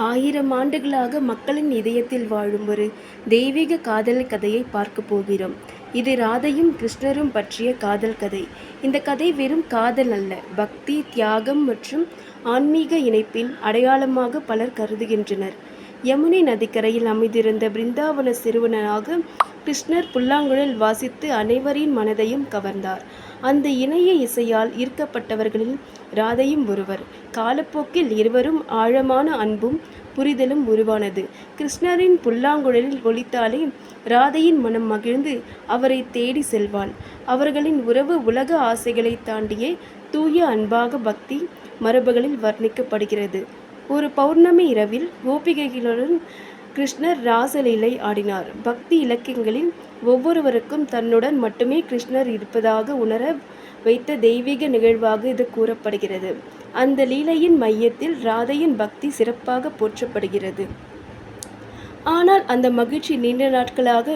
ஆயிரம் ஆண்டுகளாக மக்களின் இதயத்தில் வாழும் ஒரு தெய்வீக காதல் கதையை பார்க்க போகிறோம். இது ராதையும் கிருஷ்ணரும் பற்றிய காதல் கதை. இந்த கதை வெறும் காதல் அல்ல, பக்தி, தியாகம் மற்றும் ஆன்மீக இணைப்பின் அடையாளமாக பலர் கருதுகின்றனர். யமுனை நதிக்கரையில் அமைந்திருந்த பிருந்தாவன சிறுவனாக கிருஷ்ணர் புல்லாங்குழல் வாசித்து அனைவரின் மனதையும் கவர்ந்தார். அந்த இணைய இசையால் ஈர்க்கப்பட்டவர்களில் ராதையும் ஒருவர். காலப்போக்கில் இருவரும் ஆழமான அன்பும் புரிதலும் உருவானது. கிருஷ்ணரின் புல்லாங்குழலில் ஒலித்தாலே ராதையின் மனம் மகிழ்ந்து அவரை தேடி செல்வாள். அவர்களின் உறவு உலக ஆசைகளை தாண்டியே தூய அன்பாக பக்தி மரபுகளில் வர்ணிக்கப்படுகிறது. ஒரு பௌர்ணமி இரவில் கோபிகைகளுடன் கிருஷ்ணர் ராசலீலை ஆடினார். பக்தி இலக்கியங்களில் ஒவ்வொருவருக்கும் தன்னுடன் மட்டுமே கிருஷ்ணர் இருப்பதாக உணர வைத்த தெய்வீக நிகழ்வாக இது கூறப்படுகிறது. அந்த லீலையின் மையத்தில் ராதையின் பக்தி சிறப்பாக போற்றப்படுகிறது. ஆனால் அந்த மகிழ்ச்சி நீண்ட நாட்களாக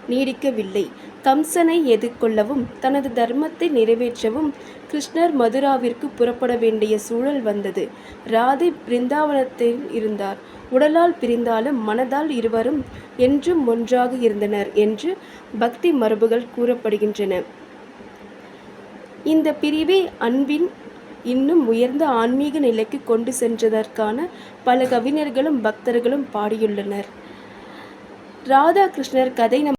நீடிக்கவில்லை. கம்சனை எதிர்கொள்ளவும் தனது தர்மத்தை நிறைவேற்றவும் கிருஷ்ணர் மதுராவிற்கு புறப்பட வேண்டிய சூழல் வந்தது. ராதை பிருந்தாவனத்தில் இருந்தார். உடலால் பிரிந்தாலும் மனதால் இருவரும் என்றும் ஒன்றாக இருந்தனர் என்று பக்தி மரபுகள் கூறப்படுகின்றன. இந்த பிரிவே அன்பின் இன்னும் உயர்ந்த ஆன்மீக நிலைக்கு கொண்டு சென்றதற்கான பல கவிஞர்களும் பக்தர்களும் பாடியுள்ளனர். ராதா கிருஷ்ணர் கதை